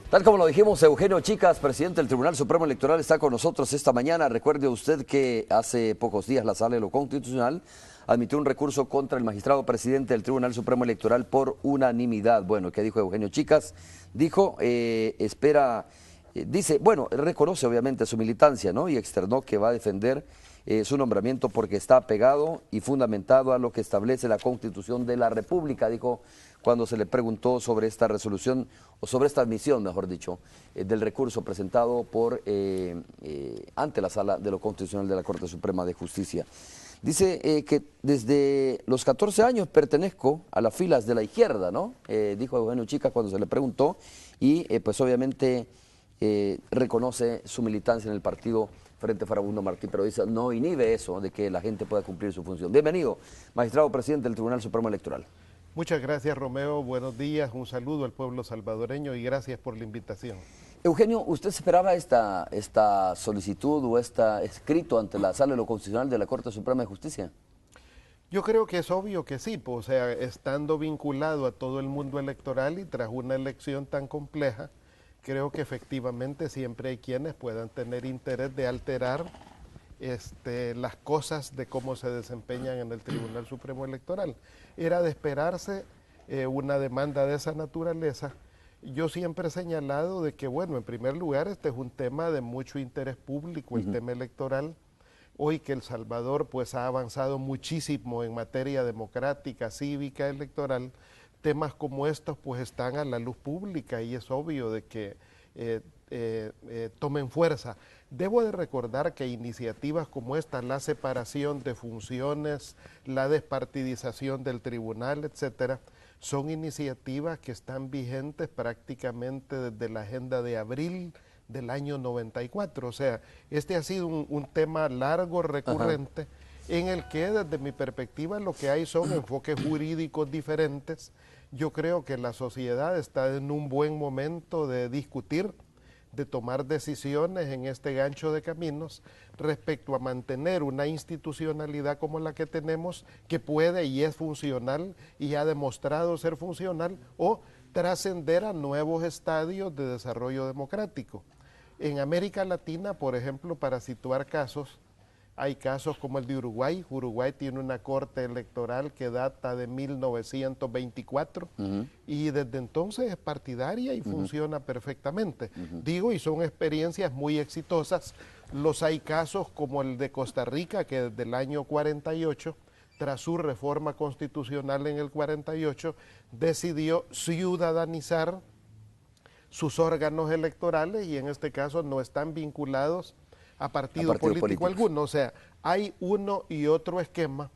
Tal como lo dijimos, Eugenio Chicas, presidente del Tribunal Supremo Electoral, está con nosotros esta mañana. Recuerde usted que hace pocos días la Sala de lo Constitucional admitió un recurso contra el magistrado presidente del Tribunal Supremo Electoral por unanimidad. Bueno, ¿qué dijo Eugenio Chicas? Dijo, reconoce obviamente su militancia, ¿no? Y externó que va a defender su nombramiento porque está apegado y fundamentado a lo que establece la Constitución de la República, dijo cuando se le preguntó sobre esta resolución, o sobre esta admisión, mejor dicho, del recurso presentado ante la Sala de lo Constitucional de la Corte Suprema de Justicia. Dice que desde los 14 años pertenezco a las filas de la izquierda, ¿no? Dijo Eugenio Chicas cuando se le preguntó, y pues obviamente reconoce su militancia en el partido Frente Farabundo Martí, pero dice, no inhibe eso de que la gente pueda cumplir su función. Bienvenido, magistrado presidente del Tribunal Supremo Electoral. Muchas gracias, Romeo. Buenos días, un saludo al pueblo salvadoreño y gracias por la invitación. Eugenio, ¿usted esperaba esta solicitud o este escrito ante la Sala de lo Constitucional de la Corte Suprema de Justicia? Yo creo que es obvio que sí, pues, o sea, estando vinculado a todo el mundo electoral y tras una elección tan compleja, creo que efectivamente siempre hay quienes puedan tener interés de alterar las cosas de cómo se desempeñan en el Tribunal Supremo Electoral. Era de esperarse una demanda de esa naturaleza. Yo siempre he señalado de que, bueno, en primer lugar, este es un tema de mucho interés público, el tema electoral. Hoy que El Salvador pues ha avanzado muchísimo en materia democrática, cívica, electoral, temas como estos pues están a la luz pública y es obvio de que tomen fuerza. Debo de recordar que iniciativas como esta, la separación de funciones, la despartidización del tribunal, etcétera, son iniciativas que están vigentes prácticamente desde la agenda de abril del año 94. O sea, este ha sido un tema largo, recurrente, en el que desde mi perspectiva lo que hay son enfoques jurídicos diferentes. Yo creo que la sociedad está en un buen momento de discutir, de tomar decisiones en este gancho de caminos respecto a mantener una institucionalidad como la que tenemos, que puede y es funcional y ha demostrado ser funcional, o trascender a nuevos estadios de desarrollo democrático. En América Latina, por ejemplo, para situar casos, hay casos como el de Uruguay. Uruguay tiene una corte electoral que data de 1924 y desde entonces es partidaria y funciona perfectamente. Digo, y son experiencias muy exitosas. Hay casos como el de Costa Rica, que desde el año 48, tras su reforma constitucional en el 48, decidió ciudadanizar sus órganos electorales y en este caso no están vinculados a partido político alguno. O sea, hay uno y otro esquema.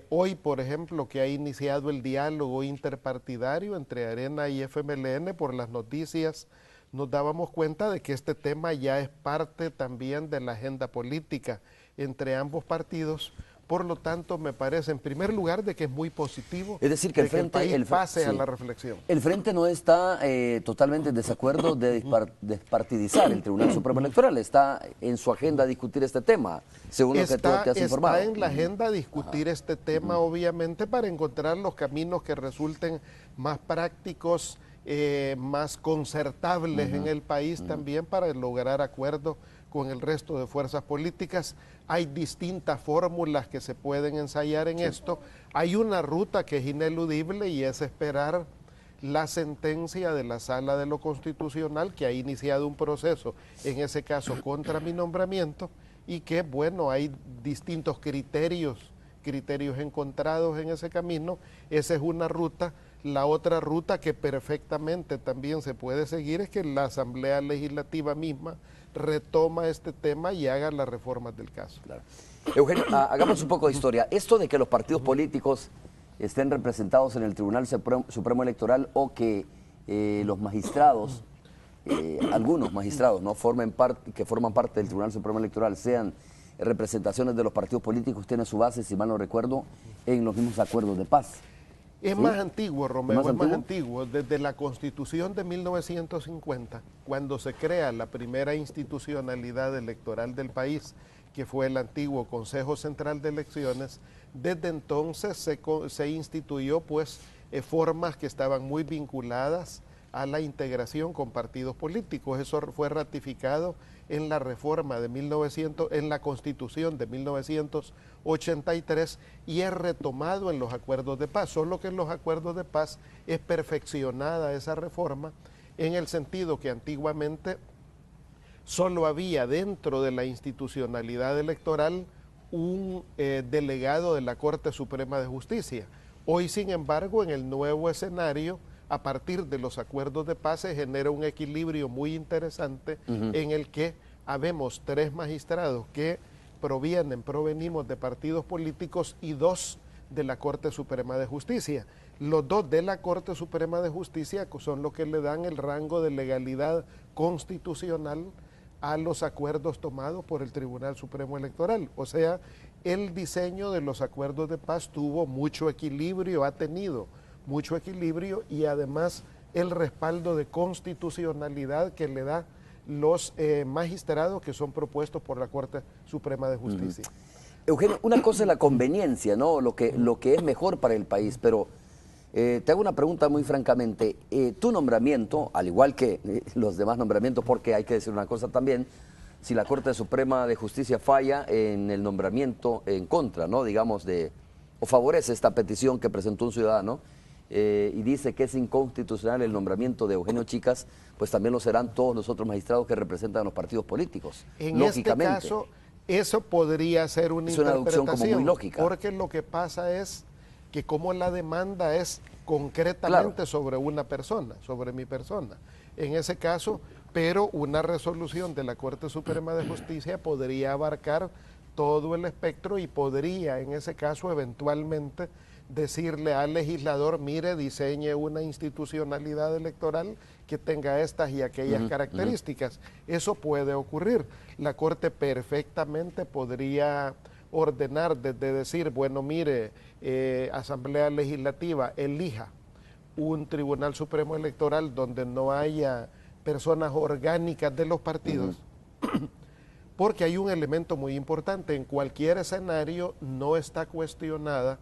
Hoy, por ejemplo, que ha iniciado el diálogo interpartidario entre Arena y FMLN, por las noticias nos dábamos cuenta de que este tema ya es parte también de la agenda política entre ambos partidos. Por lo tanto, me parece, en primer lugar, de que es muy positivo, es decir, que el Frente, país pase a la reflexión. El Frente no está totalmente en desacuerdo de despartidizar el Tribunal Supremo Electoral. Está en su agenda discutir este tema, según lo que tú te has informado. Está en la agenda discutir este tema, obviamente, para encontrar los caminos que resulten más prácticos, más concertables en el país también, para lograr acuerdos con el resto de fuerzas políticas. Hay distintas fórmulas que se pueden ensayar en esto. Hay una ruta que es ineludible y es esperar la sentencia de la Sala de lo Constitucional, que ha iniciado un proceso, en ese caso contra mi nombramiento, y que, bueno, hay distintos criterios encontrados en ese camino. Esa es una ruta. La otra ruta que perfectamente también se puede seguir es que la Asamblea Legislativa misma retoma este tema y haga las reformas del caso. Claro. Eugenio, hagamos un poco de historia. Esto de que los partidos políticos estén representados en el Tribunal Supremo Electoral, o que los magistrados, algunos magistrados, ¿no?, que forman parte del Tribunal Supremo Electoral, sean representaciones de los partidos políticos, tiene su base, si mal no recuerdo, en los mismos acuerdos de paz. Es más antiguo, Romeo, es más antiguo. Desde la Constitución de 1950, cuando se crea la primera institucionalidad electoral del país, que fue el antiguo Consejo Central de Elecciones, desde entonces se instituyó pues formas que estaban muy vinculadas a la integración con partidos políticos. Eso fue ratificado en la reforma de en la Constitución de 1983 y es retomado en los acuerdos de paz, solo que en los acuerdos de paz es perfeccionada esa reforma en el sentido que antiguamente solo había dentro de la institucionalidad electoral un delegado de la Corte Suprema de Justicia. Hoy, sin embargo, en el nuevo escenario, a partir de los acuerdos de paz se genera un equilibrio muy interesante en el que habemos 3 magistrados que provenimos de partidos políticos y 2 de la Corte Suprema de Justicia. Los 2 de la Corte Suprema de Justicia son los que le dan el rango de legalidad constitucional a los acuerdos tomados por el Tribunal Supremo Electoral. O sea, el diseño de los acuerdos de paz tuvo mucho equilibrio, ha tenido mucho equilibrio y además el respaldo de constitucionalidad que le da los magistrados que son propuestos por la Corte Suprema de Justicia. Eugenio, una cosa es la conveniencia, ¿no? Lo que es mejor para el país, pero te hago una pregunta muy francamente. Tu nombramiento, al igual que los demás nombramientos, porque hay que decir una cosa también, si la Corte Suprema de Justicia falla en el nombramiento en contra, ¿no? Digamos, o favorece esta petición que presentó un ciudadano, y dice que es inconstitucional el nombramiento de Eugenio Chicas, pues también lo serán todos los otros magistrados que representan a los partidos políticos. En lógicamente, este caso, eso podría ser una interpretación, como muy lógica. Porque lo que pasa es que como la demanda es concretamente sobre una persona, sobre mi persona, en ese caso, pero una resolución de la Corte Suprema de Justicia podría abarcar todo el espectro y podría, en ese caso, eventualmente decirle al legislador, mire, diseñe una institucionalidad electoral que tenga estas y aquellas características. Eso puede ocurrir. La Corte perfectamente podría ordenar desde decir, bueno, mire, Asamblea Legislativa, elija un Tribunal Supremo Electoral donde no haya personas orgánicas de los partidos, porque hay un elemento muy importante. En cualquier escenario no está cuestionada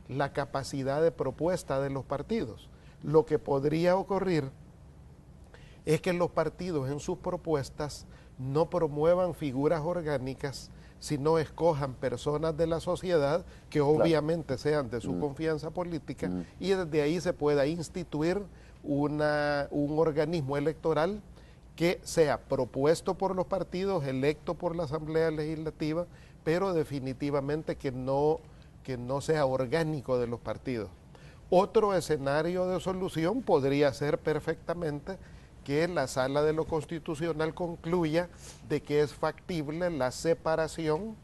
la capacidad de propuesta de los partidos. Lo que podría ocurrir es que los partidos en sus propuestas no promuevan figuras orgánicas, sino escojan personas de la sociedad que obviamente sean de su confianza política y desde ahí se pueda instituir un organismo electoral que sea propuesto por los partidos, electo por la Asamblea Legislativa, pero definitivamente que no sea orgánico de los partidos. Otro escenario de solución podría ser perfectamente que la Sala de lo Constitucional concluya de que es factible la separación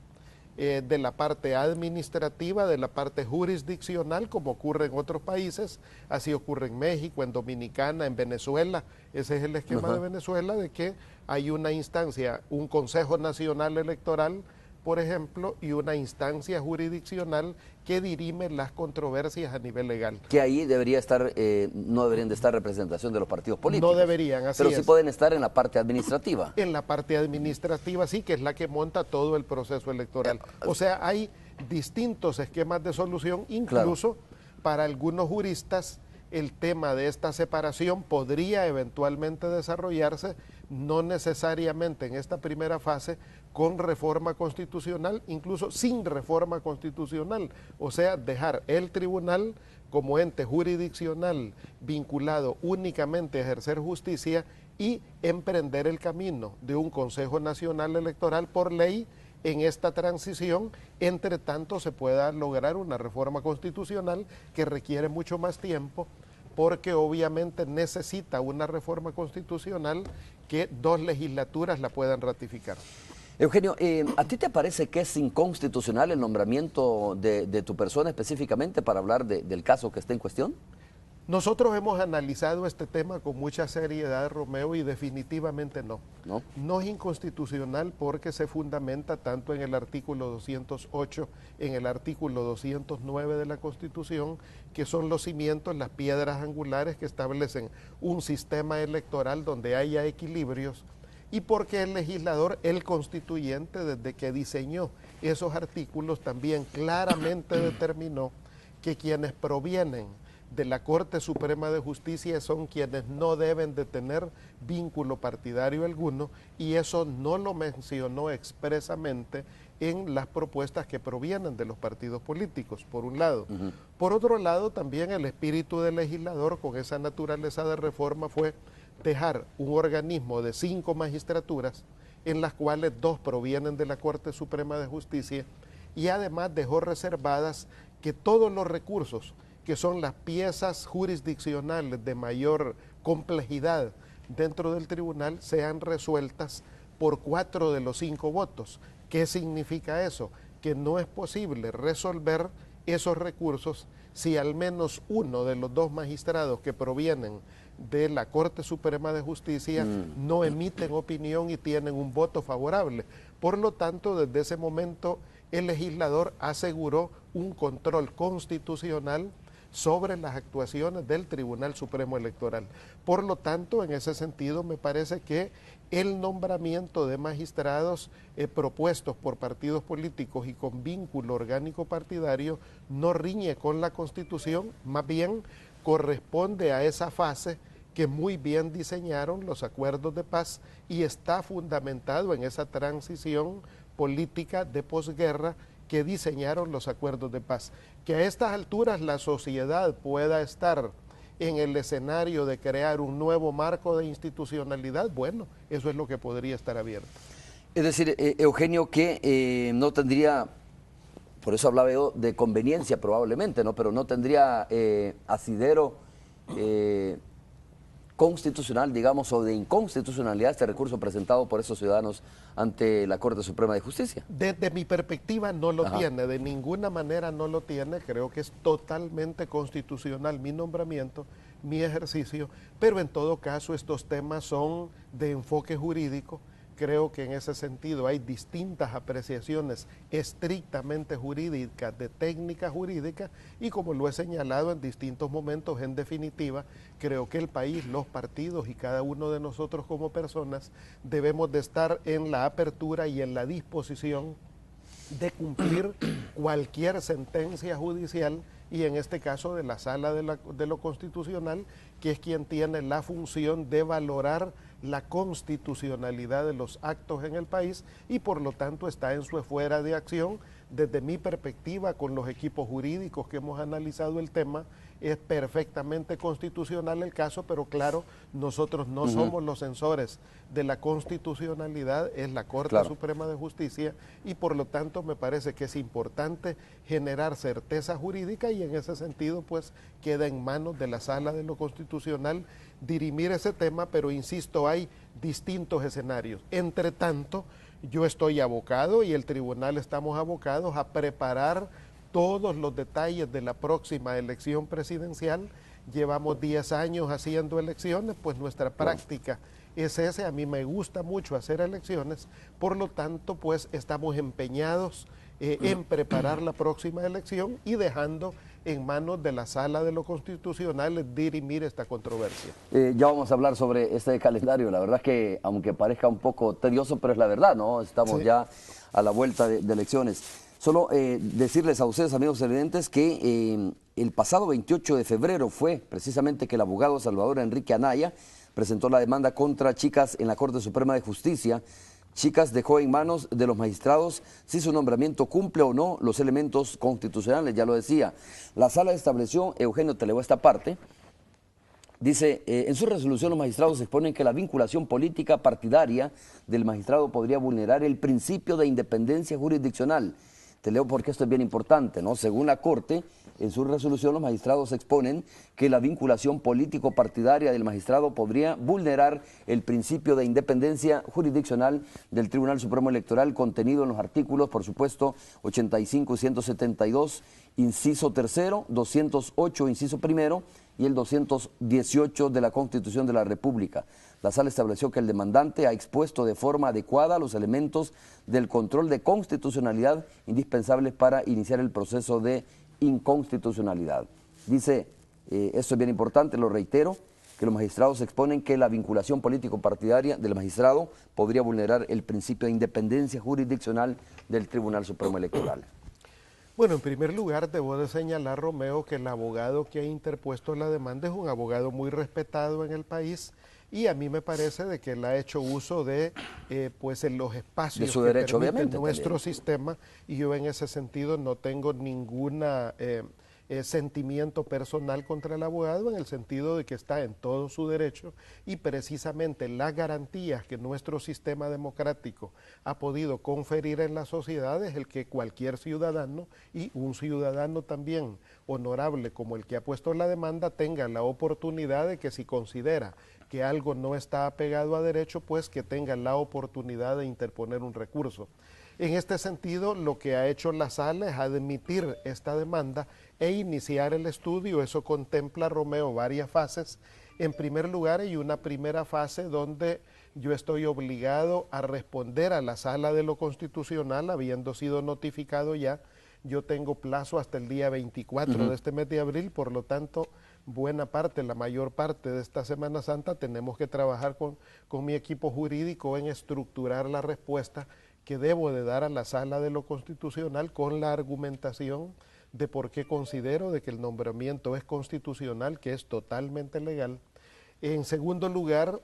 de la parte administrativa, de la parte jurisdiccional, como ocurre en otros países. Así ocurre en México, en Dominicana, en Venezuela. Ese es el esquema de Venezuela, de que hay una instancia, un Consejo Nacional Electoral, por ejemplo, y una instancia jurisdiccional que dirime las controversias a nivel legal. Que ahí debería estar, no deberían de estar representación de los partidos políticos. No deberían, así pero sí pueden estar en la parte administrativa. En la parte administrativa sí, que es la que monta todo el proceso electoral. O sea, hay distintos esquemas de solución, incluso para algunos juristas el tema de esta separación podría eventualmente desarrollarse, no necesariamente en esta primera fase, con reforma constitucional, incluso sin reforma constitucional. O sea, dejar el tribunal como ente jurisdiccional vinculado únicamente a ejercer justicia y emprender el camino de un Consejo Nacional Electoral por ley en esta transición. Entre tanto se pueda lograr una reforma constitucional que requiere mucho más tiempo, porque obviamente necesita una reforma constitucional que 2 legislaturas la puedan ratificar. Eugenio, ¿a ti te parece que es inconstitucional el nombramiento de tu persona específicamente para hablar del caso que está en cuestión? Nosotros hemos analizado este tema con mucha seriedad, Romeo, y definitivamente no. No es inconstitucional porque se fundamenta tanto en el artículo 208, en el artículo 209 de la Constitución, que son los cimientos, las piedras angulares que establecen un sistema electoral donde haya equilibrios, y porque el legislador, el constituyente, desde que diseñó esos artículos, también claramente determinó que quienes provienen de la Corte Suprema de Justicia son quienes no deben de tener vínculo partidario alguno, y eso no lo mencionó expresamente en las propuestas que provienen de los partidos políticos, por un lado. Por otro lado, también el espíritu del legislador con esa naturaleza de reforma fue dejar un organismo de 5 magistraturas, en las cuales 2 provienen de la Corte Suprema de Justicia, y además dejó reservadas que todos los recursos, que son las piezas jurisdiccionales de mayor complejidad dentro del tribunal, sean resueltas por 4 de los 5 votos. ¿Qué significa eso? Que no es posible resolver esos recursos si al menos uno de los 2 magistrados que provienen de la Corte Suprema de Justicia no emiten opinión y tienen un voto favorable. Por lo tanto, desde ese momento, el legislador aseguró un control constitucional sobre las actuaciones del Tribunal Supremo Electoral. Por lo tanto, en ese sentido, me parece que el nombramiento de magistrados propuestos por partidos políticos y con vínculo orgánico partidario no riñe con la Constitución, más bien corresponde a esa fase que muy bien diseñaron los acuerdos de paz y está fundamentado en esa transición política de posguerra que diseñaron los acuerdos de paz. Que a estas alturas la sociedad pueda estar en el escenario de crear un nuevo marco de institucionalidad, bueno, eso es lo que podría estar abierto. Es decir, Eugenio, que no tendría, por eso hablaba yo de conveniencia probablemente, ¿no? Pero no tendría asidero constitucional, digamos, o de inconstitucionalidad este recurso presentado por esos ciudadanos ante la Corte Suprema de Justicia. Desde mi perspectiva no lo tiene, de ninguna manera no lo tiene, creo que es totalmente constitucional mi nombramiento, mi ejercicio, pero en todo caso estos temas son de enfoque jurídico. Creo que en ese sentido hay distintas apreciaciones estrictamente jurídicas, de técnica jurídica, y como lo he señalado en distintos momentos, en definitiva, creo que el país, los partidos y cada uno de nosotros como personas debemos de estar en la apertura y en la disposición de cumplir cualquier sentencia judicial, y en este caso de la Sala de lo Constitucional, que es quien tiene la función de valorar la constitucionalidad de los actos en el país, y por lo tanto está en su esfera de acción. Desde mi perspectiva, con los equipos jurídicos que hemos analizado el tema, es perfectamente constitucional el caso, pero claro, nosotros no somos los censores de la constitucionalidad, es la Corte Suprema de Justicia, y por lo tanto me parece que es importante generar certeza jurídica, y en ese sentido pues queda en manos de la Sala de lo Constitucional dirimir ese tema, pero insisto, hay distintos escenarios. Entre tanto, yo estoy abocado y el tribunal estamos abocados a preparar todos los detalles de la próxima elección presidencial. Llevamos 10 años haciendo elecciones, pues nuestra práctica es ese. A mí me gusta mucho hacer elecciones, por lo tanto, pues estamos empeñados en preparar la próxima elección y dejando en manos de la Sala de lo Constitucional dirimir esta controversia. Ya vamos a hablar sobre este calendario. La verdad es que, aunque parezca un poco tedioso, pero es la verdad, ¿no? Estamos ya a la vuelta de elecciones. Solo decirles a ustedes, amigos televidentes, que el pasado 28 de febrero fue precisamente que el abogado Salvador Enrique Anaya presentó la demanda contra Chicas en la Corte Suprema de Justicia. Chicas dejó en manos de los magistrados si su nombramiento cumple o no los elementos constitucionales, ya lo decía. La sala estableció, Eugenio te leo esta parte, dice, en su resolución los magistrados exponen que la vinculación política partidaria del magistrado podría vulnerar el principio de independencia jurisdiccional. Te leo porque esto es bien importante, ¿no? Según la Corte, en su resolución los magistrados exponen que la vinculación político-partidaria del magistrado podría vulnerar el principio de independencia jurisdiccional del Tribunal Supremo Electoral contenido en los artículos, por supuesto, 85 y 172, inciso tercero, 208, inciso primero, y el 218 de la Constitución de la República. La sala estableció que el demandante ha expuesto de forma adecuada los elementos del control de constitucionalidad indispensables para iniciar el proceso de inconstitucionalidad. Dice, esto es bien importante, lo reitero, que los magistrados exponen que la vinculación político-partidaria del magistrado podría vulnerar el principio de independencia jurisdiccional del Tribunal Supremo Electoral. Bueno, en primer lugar, debo de señalar, Romeo, que el abogado que ha interpuesto la demanda es un abogado muy respetado en el país y a mí me parece de que él ha hecho uso de pues en los espacios De su que derecho, permite obviamente, nuestro también. sistema, y yo en ese sentido no tengo ninguna sentimiento personal contra el abogado, en el sentido de que está en todo su derecho, y precisamente las garantías que nuestro sistema democrático ha podido conferir en la sociedad es el que cualquier ciudadano, y un ciudadano también honorable como el que ha puesto la demanda, tenga la oportunidad de que, si considera que algo no está apegado a derecho, pues que tenga la oportunidad de interponer un recurso. En este sentido, lo que ha hecho la sala es admitir esta demanda e iniciar el estudio. Eso contempla, Romeo, varias fases. En primer lugar, hay una primera fase donde yo estoy obligado a responder a la sala de lo constitucional, habiendo sido notificado ya. Yo tengo plazo hasta el día 24 de este mes de abril, por lo tanto, buena parte, la mayor parte de esta Semana Santa tenemos que trabajar con mi equipo jurídico en estructurar la respuesta que debo de dar a la sala de lo constitucional, con la argumentación de por qué considero de que el nombramiento es constitucional, que es totalmente legal. En segundo lugar,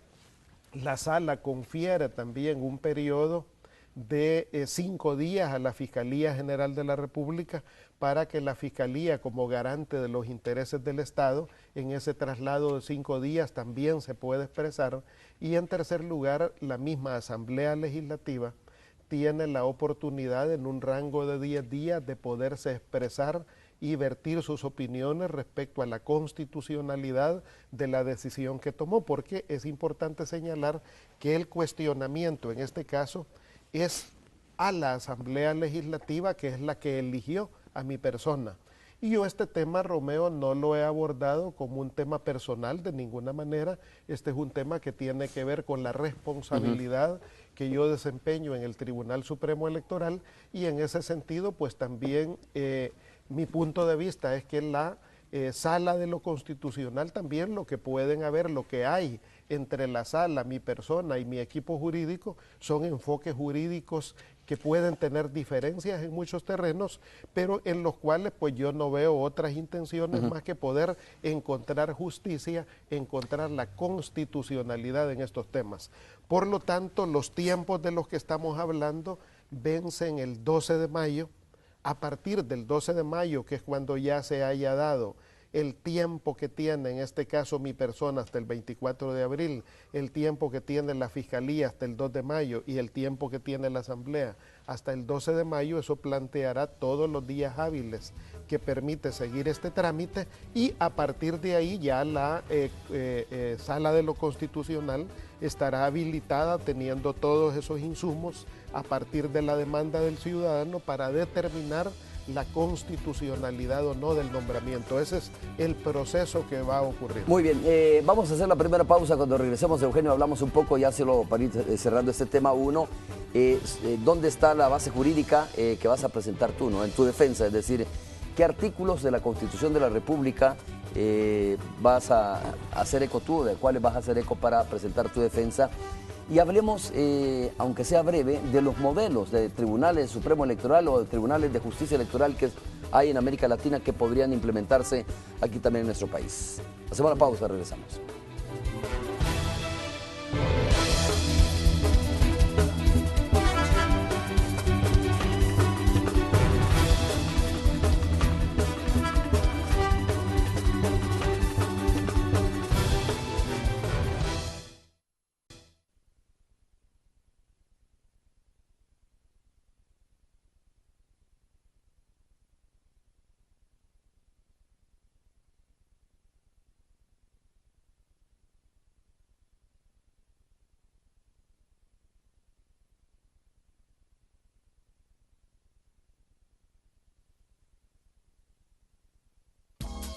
la sala confiere también un periodo de 5 días a la Fiscalía General de la República para que la Fiscalía, como garante de los intereses del Estado, en ese traslado de 5 días también se pueda expresar. Y en tercer lugar, la misma Asamblea Legislativa tiene la oportunidad en un rango de 10 días de poderse expresar y vertir sus opiniones respecto a la constitucionalidad de la decisión que tomó, porque es importante señalar que el cuestionamiento en este caso es a la Asamblea Legislativa, que es la que eligió a mi persona. Y yo este tema, Romeo, no lo he abordado como un tema personal de ninguna manera. Este es un tema que tiene que ver con la responsabilidad que yo desempeño en el Tribunal Supremo Electoral, y en ese sentido, pues también mi punto de vista es que la sala de lo constitucional también lo que pueden haber, lo que hay entre la sala, mi persona y mi equipo jurídico, son enfoques jurídicos que pueden tener diferencias en muchos terrenos, pero en los cuales pues yo no veo otras intenciones más que poder encontrar justicia, encontrar la constitucionalidad en estos temas. Por lo tanto, los tiempos de los que estamos hablando vencen el 12 de mayo. A partir del 12 de mayo, que es cuando ya se haya dado el tiempo que tiene, en este caso mi persona, hasta el 24 de abril, el tiempo que tiene la Fiscalía hasta el 2 de mayo y el tiempo que tiene la Asamblea hasta el 12 de mayo, eso planteará todos los días hábiles que permite seguir este trámite, y a partir de ahí ya la Sala de lo Constitucional estará habilitada teniendo todos esos insumos a partir de la demanda del ciudadano para determinar la constitucionalidad o no del nombramiento. Ese es el proceso que va a ocurrir. Muy bien, vamos a hacer la primera pausa. Cuando regresemos, Eugenio, hablamos un poco, ya para ir cerrando este tema. Uno, ¿dónde está la base jurídica que vas a presentar tú, ¿no?, en tu defensa? Es decir, ¿qué artículos de la Constitución de la República vas a hacer eco tú, de cuáles vas a hacer eco para presentar tu defensa? Y hablemos, aunque sea breve, de los modelos de tribunales Supremo Electoral o de tribunales de justicia electoral que hay en América Latina que podrían implementarse aquí también en nuestro país. Hacemos la pausa, regresamos.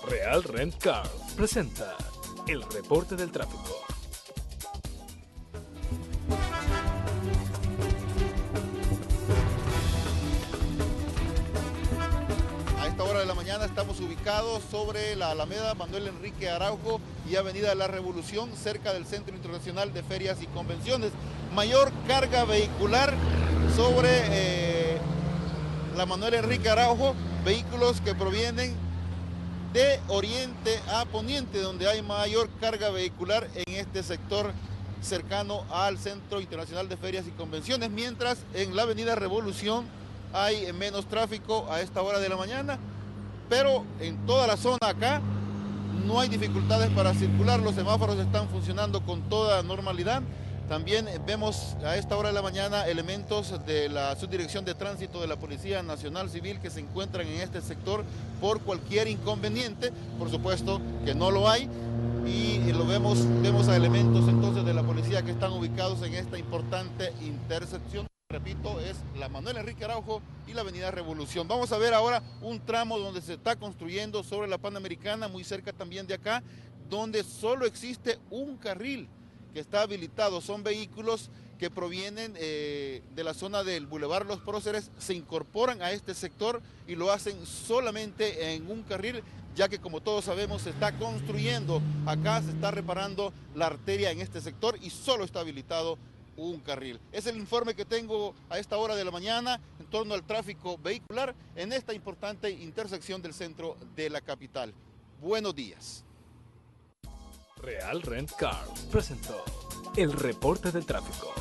Real Rent Car presenta el reporte del tráfico. A esta hora de la mañana estamos ubicados sobre la Alameda Manuel Enrique Araujo y Avenida de la Revolución, cerca del Centro Internacional de Ferias y Convenciones. Mayor carga vehicular sobre la Manuel Enrique Araujo, vehículos que provienen de oriente a poniente, donde hay mayor carga vehicular en este sector cercano al Centro Internacional de Ferias y Convenciones, mientras en la avenida Revolución hay menos tráfico a esta hora de la mañana, pero en toda la zona acá no hay dificultades para circular, los semáforos están funcionando con toda normalidad. También vemos a esta hora de la mañana elementos de la Subdirección de Tránsito de la Policía Nacional Civil que se encuentran en este sector por cualquier inconveniente. Por supuesto que no lo hay, y vemos a elementos entonces de la policía que están ubicados en esta importante intersección. Repito, es la Manuel Enrique Araujo y la avenida Revolución. Vamos a ver ahora un tramo donde se está construyendo sobre la Panamericana, muy cerca también de acá, donde solo existe un carril que está habilitado. Son vehículos que provienen de la zona del Boulevard Los Próceres, se incorporan a este sector y lo hacen solamente en un carril, ya que como todos sabemos se está construyendo acá, se está reparando la arteria en este sector y solo está habilitado un carril. Es el informe que tengo a esta hora de la mañana en torno al tráfico vehicular en esta importante intersección del centro de la capital. Buenos días. Real Rent Car presentó el reporte del tráfico.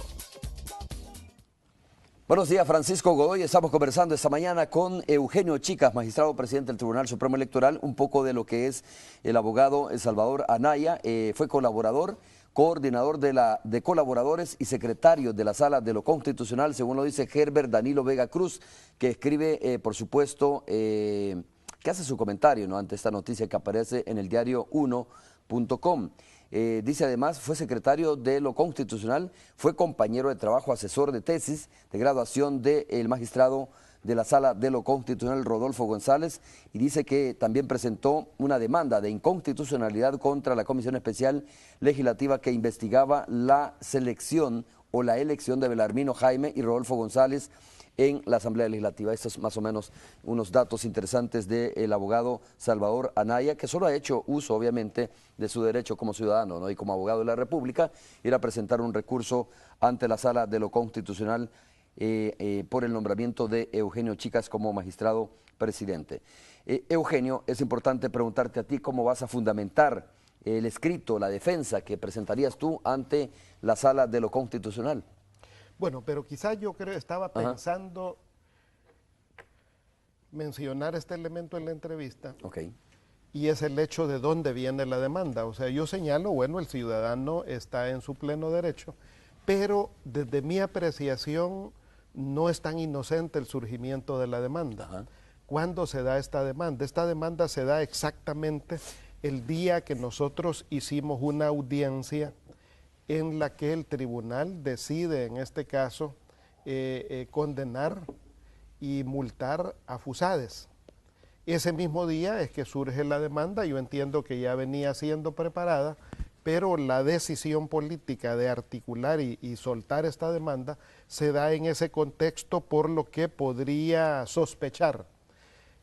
Buenos días, Francisco Godoy. Estamos conversando esta mañana con Eugenio Chicas, magistrado presidente del Tribunal Supremo Electoral, un poco de lo que es el abogado Salvador Anaya. Fue colaborador, coordinador de colaboradores y secretario de la Sala de lo Constitucional, según lo dice Herbert Danilo Vega Cruz, que escribe, por supuesto, que hace su comentario, ¿no?, ante esta noticia que aparece en el diario 1.com. Dice además, fue secretario de lo Constitucional, fue compañero de trabajo, asesor de tesis de graduación del magistrado de la Sala de lo Constitucional Rodolfo González, y dice que también presentó una demanda de inconstitucionalidad contra la Comisión Especial Legislativa que investigaba la selección o la elección de Belarmino Jaime y Rodolfo González en la Asamblea Legislativa. Estos son más o menos unos datos interesantes del abogado Salvador Anaya, que solo ha hecho uso, obviamente, de su derecho como ciudadano, ¿no?, y como abogado de la República, ir a presentar un recurso ante la Sala de lo Constitucional por el nombramiento de Eugenio Chicas como magistrado presidente. Eugenio, es importante preguntarte a ti cómo vas a fundamentar el escrito, la defensa que presentarías tú ante la Sala de lo Constitucional. Bueno, pero quizás yo estaba pensando mencionar este elemento en la entrevista. Okay. Y es el hecho de dónde viene la demanda. O sea, yo señalo, bueno, el ciudadano está en su pleno derecho, pero desde mi apreciación no es tan inocente el surgimiento de la demanda. ¿Cuándo se da esta demanda? Esta demanda se da exactamente el día que nosotros hicimos una audiencia en la que el tribunal decide, en este caso, condenar y multar a Fusades. Ese mismo día es que surge la demanda. Yo entiendo que ya venía siendo preparada, pero la decisión política de articular y soltar esta demanda se da en ese contexto, por lo que podría sospechar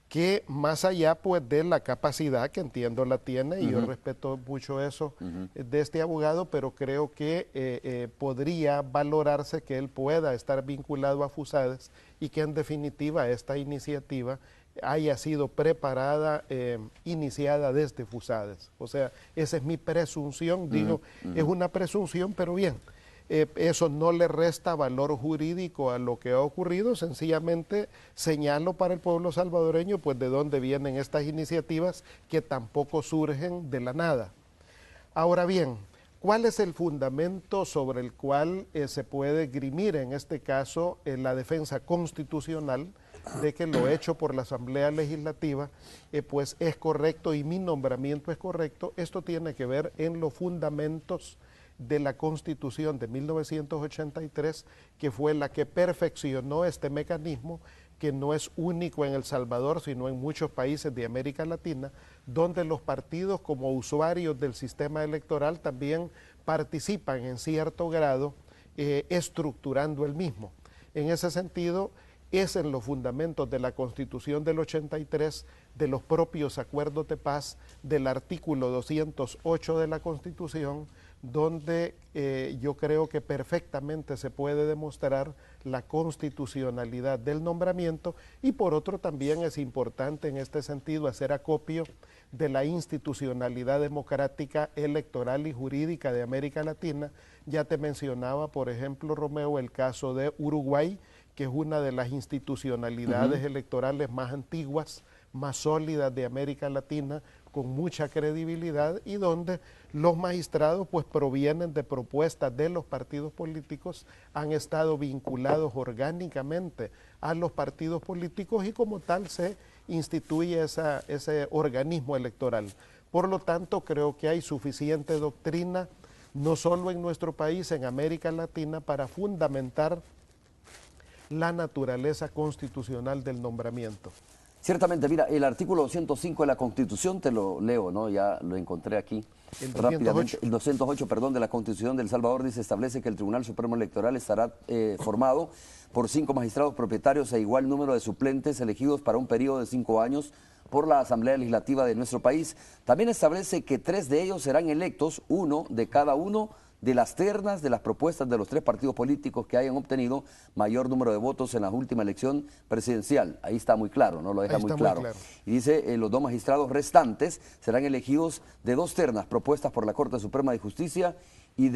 que más allá pues de la capacidad que entiendo la tiene, y yo respeto mucho eso de este abogado, pero creo que podría valorarse que él pueda estar vinculado a Fusades y que en definitiva esta iniciativa haya sido preparada, iniciada desde Fusades. O sea, esa es mi presunción, digo, es una presunción, pero bien. Eso no le resta valor jurídico a lo que ha ocurrido, sencillamente señalo para el pueblo salvadoreño pues de dónde vienen estas iniciativas que tampoco surgen de la nada. Ahora bien, ¿cuál es el fundamento sobre el cual se puede grimir en este caso la defensa constitucional de que lo hecho por la Asamblea Legislativa pues es correcto y mi nombramiento es correcto? Esto tiene que ver en los fundamentos de la Constitución de 1983, que fue la que perfeccionó este mecanismo, que no es único en El Salvador, sino en muchos países de América Latina, donde los partidos como usuarios del sistema electoral también participan en cierto grado estructurando el mismo. En ese sentido, es en los fundamentos de la Constitución del 83, de los propios acuerdos de paz, del artículo 208 de la Constitución, donde yo creo que perfectamente se puede demostrar la constitucionalidad del nombramiento, y por otro también es importante en este sentido hacer acopio de la institucionalidad democrática, electoral y jurídica de América Latina. Ya te mencionaba, por ejemplo, Romeo, el caso de Uruguay, que es una de las institucionalidades electorales más antiguas, más sólidas de América Latina, con mucha credibilidad, y donde los magistrados pues provienen de propuestas de los partidos políticos, han estado vinculados orgánicamente a los partidos políticos y como tal se instituye ese organismo electoral. Por lo tanto, creo que hay suficiente doctrina, no solo en nuestro país, en América Latina, para fundamentar la naturaleza constitucional del nombramiento. Ciertamente, mira, el artículo 205 de la Constitución, te lo leo, ¿no? Ya lo encontré aquí rápidamente. El 208, perdón, de la Constitución de El Salvador dice, establece que el Tribunal Supremo Electoral estará formado por 5 magistrados propietarios e igual número de suplentes elegidos para un periodo de 5 años por la Asamblea Legislativa de nuestro país. También establece que 3 de ellos serán electos, 1 de cada uno de las ternas de las propuestas de los 3 partidos políticos que hayan obtenido mayor número de votos en la última elección presidencial. Ahí está muy claro, ¿no? Lo deja muy claro. Y dice, los 2 magistrados restantes serán elegidos de 2 ternas propuestas por la Corte Suprema de Justicia y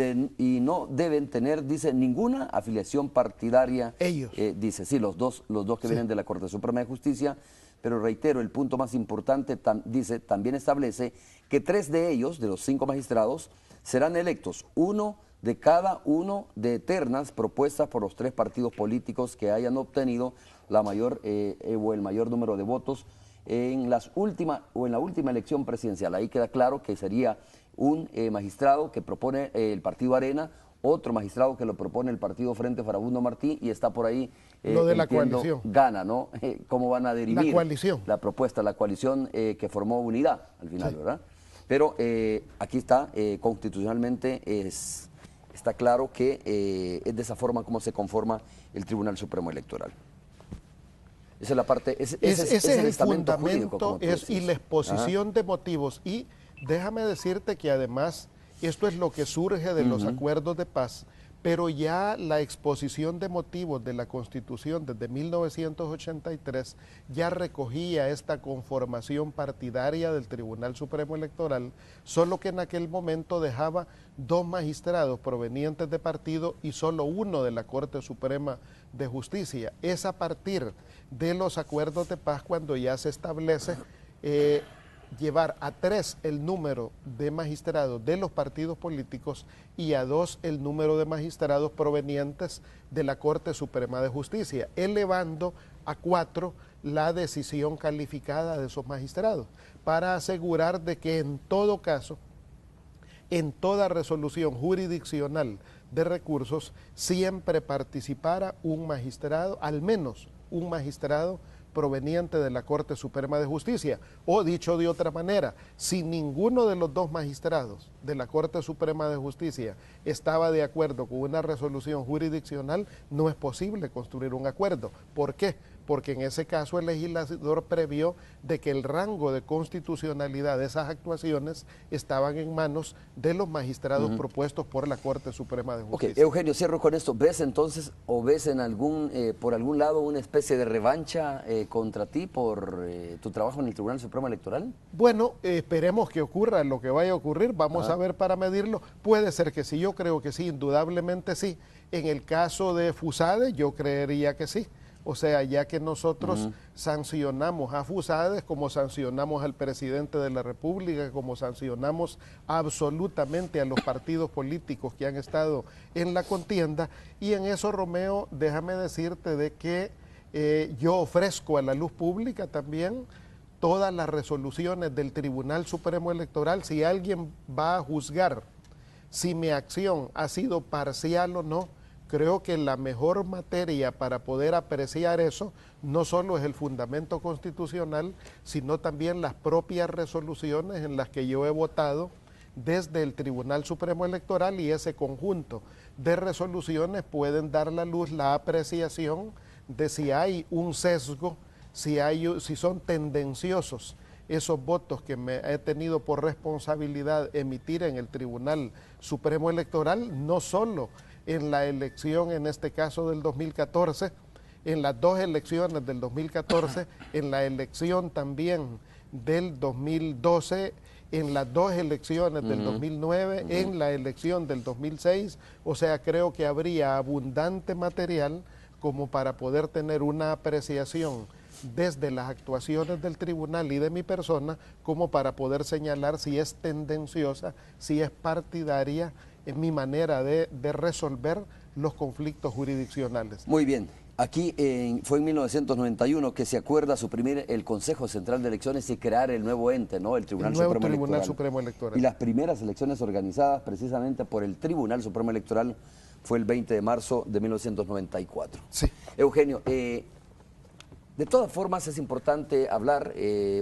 no deben tener, dice, ninguna afiliación partidaria. Ellos. Dice, sí, los dos que vienen de la Corte Suprema de Justicia, pero reitero, el punto más importante, dice, también establece que 3 de ellos, de los 5 magistrados, serán electos, 1 de cada uno de ternas propuestas por los 3 partidos políticos que hayan obtenido la mayor o el mayor número de votos en la última elección presidencial. Ahí queda claro que sería un magistrado que propone el partido Arena, otro magistrado que lo propone el partido Frente Farabundo Martí, y está por ahí lo de la coalición. Gana, ¿no? ¿Cómo van a dirimir la coalición? La propuesta, la coalición que formó Unidad al final, sí. ¿Verdad? Pero aquí está, constitucionalmente está claro que es de esa forma como se conforma el Tribunal Supremo Electoral. Esa es la parte, ese es el fundamento y la exposición de motivos. Y déjame decirte que además esto es lo que surge de los acuerdos de paz, pero ya la exposición de motivos de la Constitución desde 1983 ya recogía esta conformación partidaria del Tribunal Supremo Electoral, solo que en aquel momento dejaba 2 magistrados provenientes de partido y solo 1 de la Corte Suprema de Justicia. Es a partir de los acuerdos de paz cuando ya se establece llevar a 3 el número de magistrados de los partidos políticos y a 2 el número de magistrados provenientes de la Corte Suprema de Justicia, elevando a 4 la decisión calificada de esos magistrados, para asegurar de que en todo caso, en toda resolución jurisdiccional de recursos, siempre participara un magistrado, al menos un magistrado proveniente de la Corte Suprema de Justicia. O dicho de otra manera, si ninguno de los 2 magistrados de la Corte Suprema de Justicia estaba de acuerdo con una resolución jurisdiccional, no es posible construir un acuerdo. ¿Por qué? Porque en ese caso el legislador previó de que el rango de constitucionalidad de esas actuaciones estaban en manos de los magistrados propuestos por la Corte Suprema de Justicia. Ok, Eugenio, cierro con esto. ¿Ves entonces o ves en por algún lado una especie de revancha contra ti por tu trabajo en el Tribunal Supremo Electoral? Bueno, esperemos que ocurra lo que vaya a ocurrir. Vamos a ver para medirlo. Puede ser que sí, yo creo que sí, indudablemente sí. En el caso de FUSADE, yo creería que sí. O sea, ya que nosotros sancionamos a FUSADES, como sancionamos al presidente de la República, como sancionamos absolutamente a los partidos políticos que han estado en la contienda, y en eso, Romeo, déjame decirte de que yo ofrezco a la luz pública también todas las resoluciones del Tribunal Supremo Electoral. Si alguien va a juzgar si mi acción ha sido parcial o no, creo que la mejor materia para poder apreciar eso no solo es el fundamento constitucional, sino también las propias resoluciones en las que yo he votado desde el Tribunal Supremo Electoral, y ese conjunto de resoluciones pueden dar a la luz la apreciación de si hay un sesgo, si son tendenciosos esos votos que me he tenido por responsabilidad emitir en el Tribunal Supremo Electoral, no solo en la elección, en este caso del 2014, en las dos elecciones del 2014, en la elección también del 2012, en las dos elecciones del 2009, en la elección del 2006, o sea, creo que habría abundante material como para poder tener una apreciación desde las actuaciones del tribunal y de mi persona, como para poder señalar si es tendenciosa, si es partidaria en mi manera de resolver los conflictos jurisdiccionales. Muy bien. Aquí fue en 1991 que se acuerda suprimir el Consejo Central de Elecciones y crear el nuevo ente, ¿no? El Tribunal Supremo Electoral. Y las primeras elecciones organizadas precisamente por el Tribunal Supremo Electoral fue el 20 de marzo de 1994. Sí. Eugenio, de todas formas es importante hablar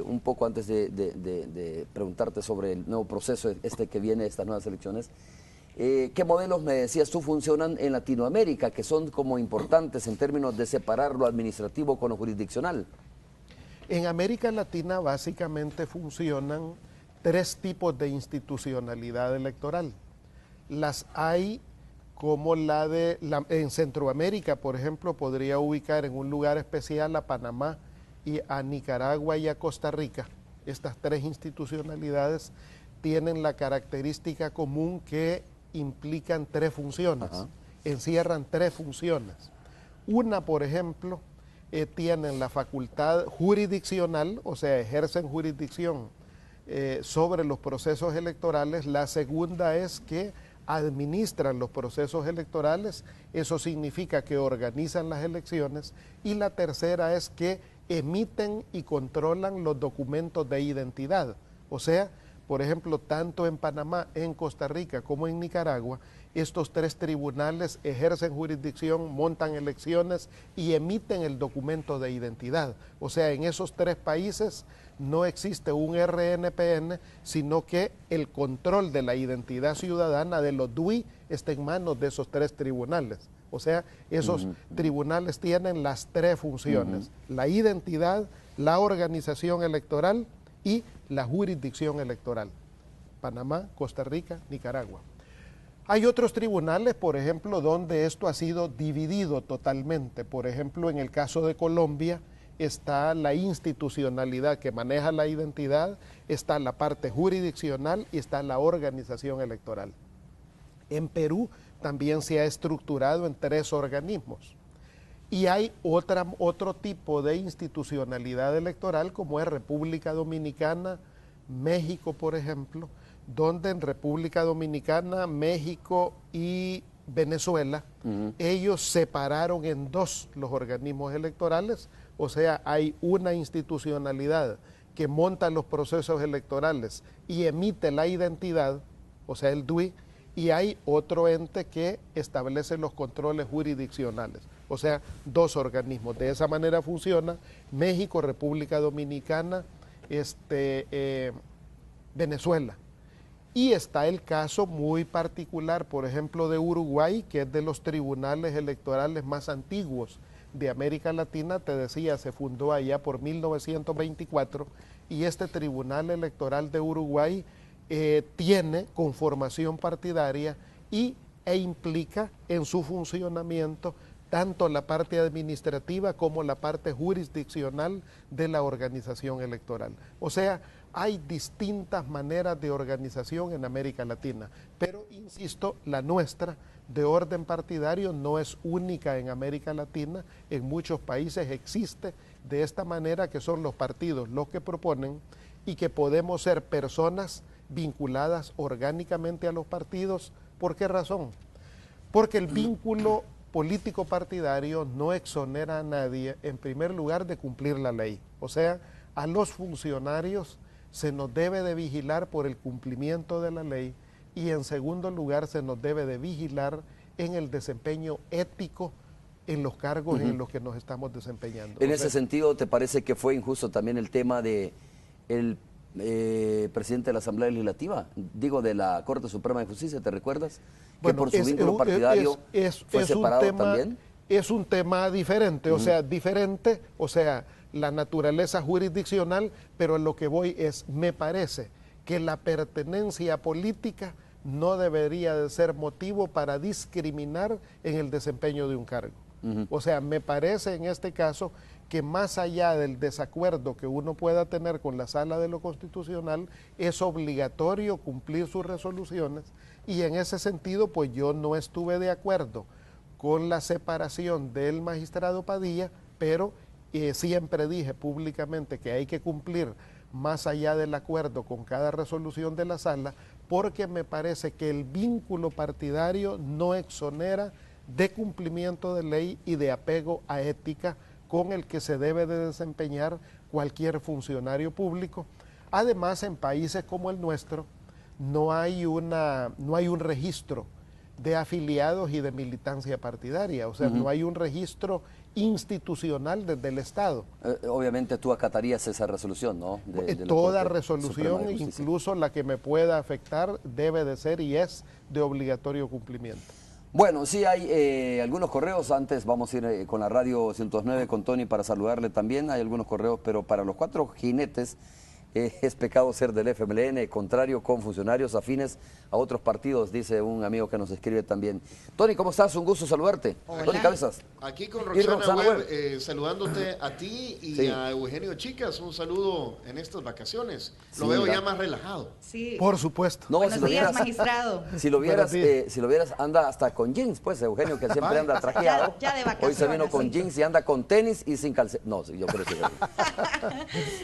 un poco antes de preguntarte sobre el nuevo proceso que viene, estas nuevas elecciones. ¿Qué modelos, me decías tú, funcionan en Latinoamérica, que son como importantes en términos de separar lo administrativo con lo jurisdiccional? En América Latina básicamente funcionan tres tipos de institucionalidad electoral. Las hay como en Centroamérica, por ejemplo, podría ubicar en un lugar especial a Panamá y a Nicaragua y a Costa Rica. Estas tres institucionalidades tienen la característica común que implican tres funciones, encierran tres funciones. Una, por ejemplo, tienen la facultad jurisdiccional, o sea, ejercen jurisdicción sobre los procesos electorales. La segunda es que administran los procesos electorales, eso significa que organizan las elecciones. Y la tercera es que emiten y controlan los documentos de identidad, o sea, por ejemplo, tanto en Panamá, en Costa Rica como en Nicaragua, estos tres tribunales ejercen jurisdicción, montan elecciones y emiten el documento de identidad. O sea, en esos tres países no existe un RNPN, sino que el control de la identidad ciudadana de los DUI está en manos de esos tres tribunales. O sea, esos tribunales tienen las tres funciones, la identidad, la organización electoral y la jurisdicción electoral. Panamá, Costa Rica, Nicaragua. Hay otros tribunales, por ejemplo, donde esto ha sido dividido totalmente. Por ejemplo, en el caso de Colombia está la institucionalidad que maneja la identidad, está la parte jurisdiccional y está la organización electoral. En Perú también se ha estructurado en tres organismos. Y hay otro tipo de institucionalidad electoral, como es República Dominicana, México, por ejemplo, donde en República Dominicana, México y Venezuela, ellos separaron en dos los organismos electorales, o sea, hay una institucionalidad que monta los procesos electorales y emite la identidad, o sea, el DUI, y hay otro ente que establece los controles jurisdiccionales, o sea, dos organismos. De esa manera funciona México, República Dominicana, Venezuela. Y está el caso muy particular, por ejemplo, de Uruguay, que es de los tribunales electorales más antiguos de América Latina. Te decía, se fundó allá por 1924, y este Tribunal Electoral de Uruguay tiene conformación partidaria e implica en su funcionamiento tanto la parte administrativa como la parte jurisdiccional de la organización electoral. O sea, hay distintas maneras de organización en América Latina, pero insisto, la nuestra de orden partidario no es única en América Latina. En muchos países existe de esta manera, que son los partidos los que proponen, y que podemos ser personas vinculadas orgánicamente a los partidos. ¿Por qué razón? Porque el vínculo político partidario no exonera a nadie, en primer lugar, de cumplir la ley. O sea, a los funcionarios se nos debe de vigilar por el cumplimiento de la ley, y en segundo lugar se nos debe de vigilar en el desempeño ético en los cargos en los que nos estamos desempeñando. En ese sentido, ¿te parece que fue injusto también el tema de el presidente de la Asamblea Legislativa, digo, de la Corte Suprema de Justicia, ¿te recuerdas? Que bueno, por su vínculo partidario fue separado también. es un tema diferente, o sea, diferente, o sea, la naturaleza jurisdiccional, pero en lo que voy es, me parece que la pertenencia política no debería de ser motivo para discriminar en el desempeño de un cargo. O sea, me parece en este caso que más allá del desacuerdo que uno pueda tener con la Sala de lo Constitucional, es obligatorio cumplir sus resoluciones, y en ese sentido, pues yo no estuve de acuerdo con la separación del magistrado Padilla, pero siempre dije públicamente que hay que cumplir más allá del acuerdo con cada resolución de la Sala, porque me parece que el vínculo partidario no exonera de cumplimiento de ley y de apego a ética con el que se debe de desempeñar cualquier funcionario público. Además, en países como el nuestro no hay un registro de afiliados y de militancia partidaria, o sea, no hay un registro institucional desde el Estado. Obviamente tú acatarías esa resolución, ¿no? Toda resolución, incluso la que me pueda afectar, debe de ser y es de obligatorio cumplimiento. Bueno, sí hay algunos correos. Antes vamos a ir con la radio 109 con Tony para saludarle también. Hay algunos correos, pero para los 4 jinetes es pecado ser del FMLN, contrario con funcionarios afines a otros partidos, dice un amigo que nos escribe también. Tony, ¿cómo estás? Un gusto saludarte. Hola. Tony Cabezas. Aquí con Roxana Roxana Webb, saludándote a ti y sí, a Eugenio Chicas. Un saludo en estas vacaciones. Lo sí, veo ¿verdad? ya más relajado. Sí. Por supuesto. No, Buenos si lo días, vieras, magistrado. si lo vieras, Buenos días. si lo vieras, anda hasta con jeans, pues Eugenio, que siempre anda trajeado. Ya de vacaciones, Hoy se vino con sí. jeans y anda con tenis y sin calcetín. No, sí, yo creo que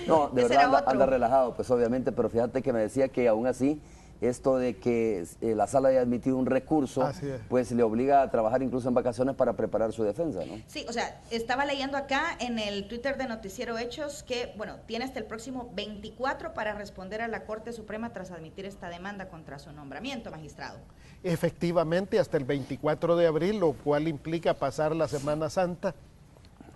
no, de Ese verdad era otro. anda relajado, pues obviamente, pero fíjate que me decía que aún así, esto de que la sala haya admitido un recurso, pues le obliga a trabajar incluso en vacaciones para preparar su defensa, ¿no? Sí, o sea, estaba leyendo acá en el Twitter de Noticiero Hechos que, bueno, tiene hasta el próximo 24 para responder a la Corte Suprema tras admitir esta demanda contra su nombramiento, magistrado. Efectivamente, hasta el 24 de abril, lo cual implica pasar la Semana Santa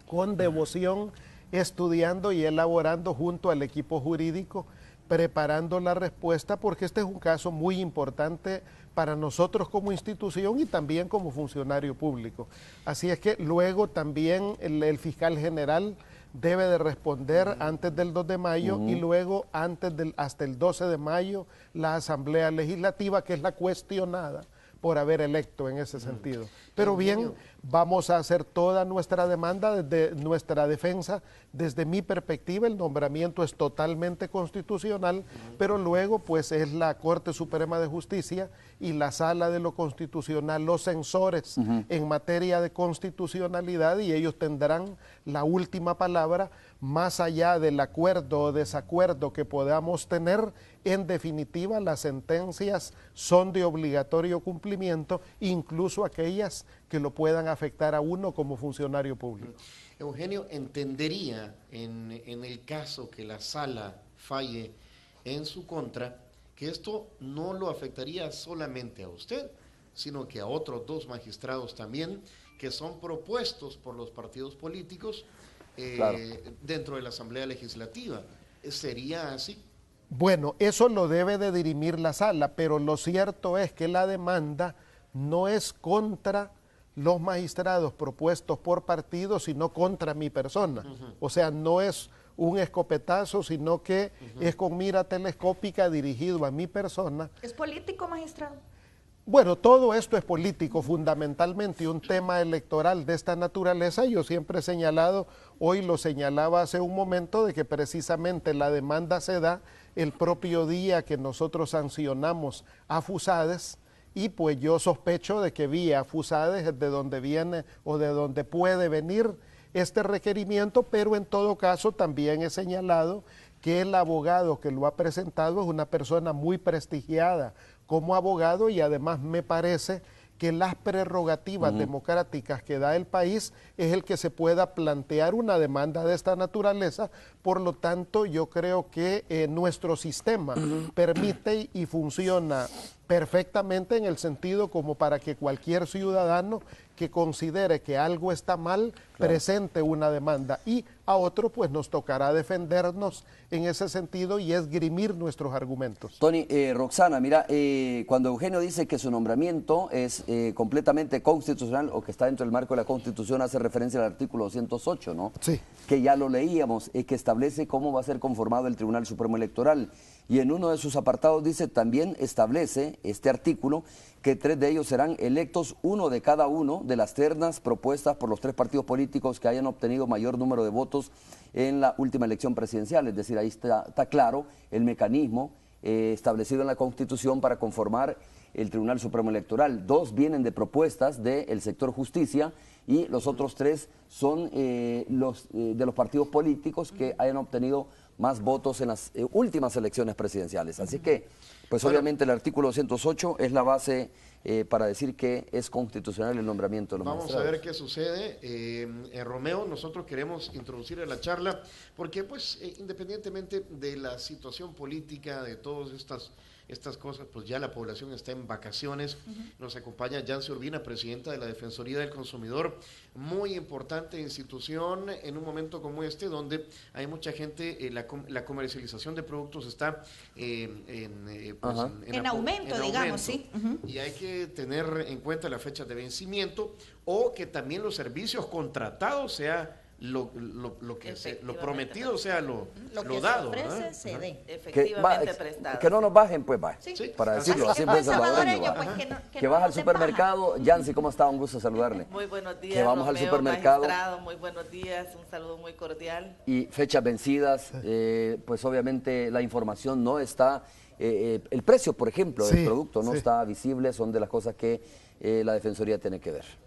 con devoción, estudiando y elaborando junto al equipo jurídico, preparando la respuesta, porque este es un caso muy importante para nosotros como institución y también como funcionario público. Así es que luego también el fiscal general debe de responder antes del 2 de mayo y luego hasta el 12 de mayo la Asamblea Legislativa, que es la cuestionada por haber electo en ese sentido. Pero bien, vamos a hacer toda nuestra demanda, desde nuestra defensa. Desde mi perspectiva, el nombramiento es totalmente constitucional, pero luego pues es la Corte Suprema de Justicia y la Sala de lo Constitucional, los censores en materia de constitucionalidad, y ellos tendrán la última palabra, más allá del acuerdo o desacuerdo que podamos tener. En definitiva, las sentencias son de obligatorio cumplimiento, incluso aquellas que lo puedan afectar a uno como funcionario público. Eugenio, ¿entendería en el caso que la sala falle en su contra que esto no lo afectaría solamente a usted, sino que a otros 2 magistrados también que son propuestos por los partidos políticos Claro, dentro de la Asamblea Legislativa? ¿Sería así? Bueno, eso lo debe de dirimir la sala, pero lo cierto es que la demanda no es contra los magistrados propuestos por partido, sino contra mi persona. O sea, no es un escopetazo, sino que es con mira telescópica dirigido a mi persona. ¿Es político, magistrado? Bueno, todo esto es político fundamentalmente, y un tema electoral de esta naturaleza. Yo siempre he señalado, hoy lo señalaba hace un momento, de que precisamente la demanda se da el propio día que nosotros sancionamos a FUSADES, y pues yo sospecho de que vía FUSADES es de donde viene o de donde puede venir este requerimiento, pero en todo caso también he señalado que el abogado que lo ha presentado es una persona muy prestigiada como abogado, y además me parece que las prerrogativas democráticas que da el país es el que se pueda plantear una demanda de esta naturaleza. Por lo tanto, yo creo que nuestro sistema permite y funciona perfectamente en el sentido como para que cualquier ciudadano que considere que algo está mal presente una demanda, y a otro pues nos tocará defendernos en ese sentido y esgrimir nuestros argumentos. Tony, Roxana, mira, cuando Eugenio dice que su nombramiento es completamente constitucional o que está dentro del marco de la Constitución, hace referencia al artículo 208, ¿no? Sí. Que ya lo leíamos, que establece cómo va a ser conformado el Tribunal Supremo Electoral. Y en uno de sus apartados dice, también establece este artículo que 3 de ellos serán electos, uno de cada uno de las ternas propuestas por los 3 partidos políticos que hayan obtenido mayor número de votos en la última elección presidencial. Es decir, ahí está claro el mecanismo establecido en la Constitución para conformar el Tribunal Supremo Electoral. 2 vienen de propuestas del sector justicia y los otros 3 son de los partidos políticos que hayan obtenido más votos en las últimas elecciones presidenciales. Así que, pues obviamente el artículo 208 es la base para decir que es constitucional el nombramiento de los magistrados. magistrados. Vamos a ver qué sucede. Romeo, nosotros queremos introducir en la charla, porque pues independientemente de la situación política, de todas estas cosas, pues ya la población está en vacaciones. Nos acompaña Yancy Urbina, presidenta de la Defensoría del Consumidor, muy importante institución en un momento como este, donde hay mucha gente, la comercialización de productos está en aumento, digamos, sí. Y hay que tener en cuenta la fecha de vencimiento, o que también los servicios contratados sea lo prometido sea lo dado. Lo que se ofrece, se dé. Efectivamente prestado. Que no nos bajen, pues, va. Sí. Para decirlo así, pues, salvadoreño, pues, que vas al supermercado. Yancy, ¿cómo está? Un gusto saludarle. Muy buenos días, que vamos Romeo, al supermercado. Magistrado, muy buenos días, un saludo muy cordial. Y fechas vencidas, pues obviamente la información no está, el precio, por ejemplo, del producto no está visible, son de las cosas que la Defensoría tiene que ver.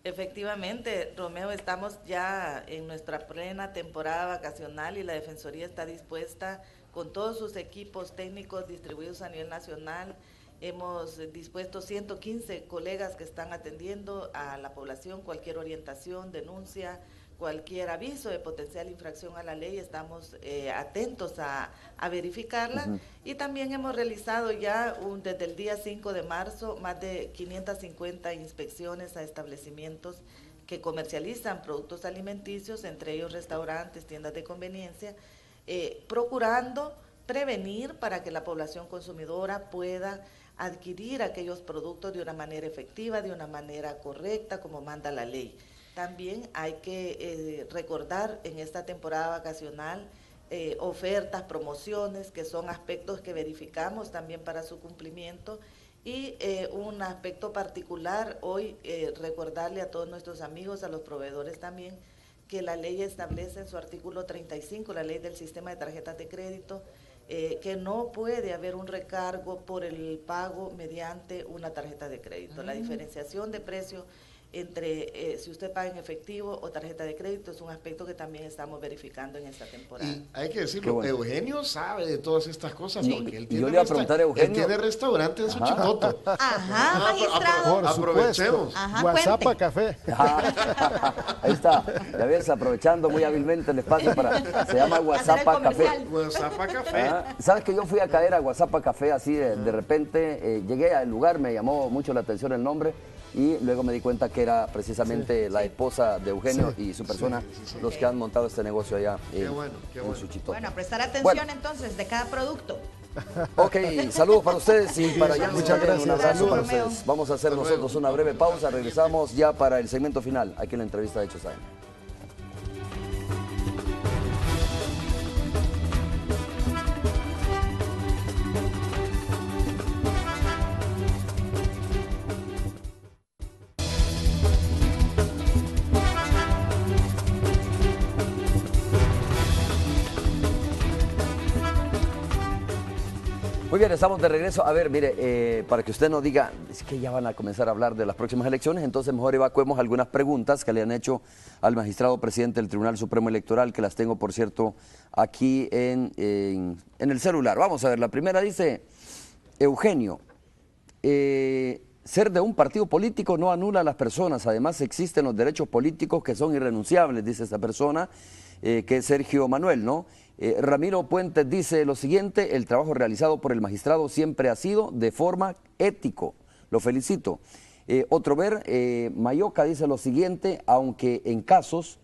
Efectivamente, Romeo, estamos ya en nuestra plena temporada vacacional y la Defensoría está dispuesta con todos sus equipos técnicos distribuidos a nivel nacional. Hemos dispuesto 115 colegas que están atendiendo a la población, cualquier orientación, denuncia, cualquier aviso de potencial infracción a la ley, estamos atentos a verificarla. Y también hemos realizado ya desde el día 5 de marzo más de 550 inspecciones a establecimientos que comercializan productos alimenticios, entre ellos restaurantes, tiendas de conveniencia, procurando prevenir para que la población consumidora pueda adquirir aquellos productos de una manera efectiva, de una manera correcta, como manda la ley. También hay que recordar en esta temporada vacacional ofertas, promociones, que son aspectos que verificamos también para su cumplimiento. Y un aspecto particular, hoy recordarle a todos nuestros amigos, a los proveedores también, que la ley establece en su artículo 35, la ley del sistema de tarjetas de crédito, que no puede haber un recargo por el pago mediante una tarjeta de crédito. La diferenciación de precio entre si usted paga en efectivo o tarjeta de crédito es un aspecto que también estamos verificando en esta temporada. Y hay que decirlo, bueno. Eugenio sabe de todas estas cosas, porque él tiene, él tiene restaurante en su chicoto. Ajá, magistrado. Aprovechemos. Guasapa Café. Ahí está, ya ves, aprovechando muy hábilmente el espacio se llama Guasapa Café. Guasapa Café. ¿Sabes que yo fui a caer a Guasapa Café así de repente? Llegué al lugar, me llamó mucho la atención el nombre. Y luego me di cuenta que era precisamente la esposa de Eugenio y su persona los que han montado este negocio allá en su chitoto. Bueno, prestar atención entonces de cada producto. Ok, saludos para ustedes y para Yancy. Muchas gracias. Un abrazo para ustedes. Vamos a hacer nosotros una breve pausa. Regresamos ya para el segmento final, aquí en la entrevista de Hechos AM. Muy bien, estamos de regreso. A ver, mire, para que usted no diga, es que ya van a comenzar a hablar de las próximas elecciones, entonces mejor evacuemos algunas preguntas que le han hecho al magistrado presidente del Tribunal Supremo Electoral, que las tengo, por cierto, aquí en el celular. Vamos a ver, la primera dice, Eugenio, ser de un partido político no anula a las personas, además existen los derechos políticos que son irrenunciables, dice esta persona, que es Sergio Manuel, ¿no? Ramiro Puentes dice lo siguiente: el trabajo realizado por el magistrado siempre ha sido de forma ético. Lo felicito. Otro ver, Mayoca dice lo siguiente: aunque en casos,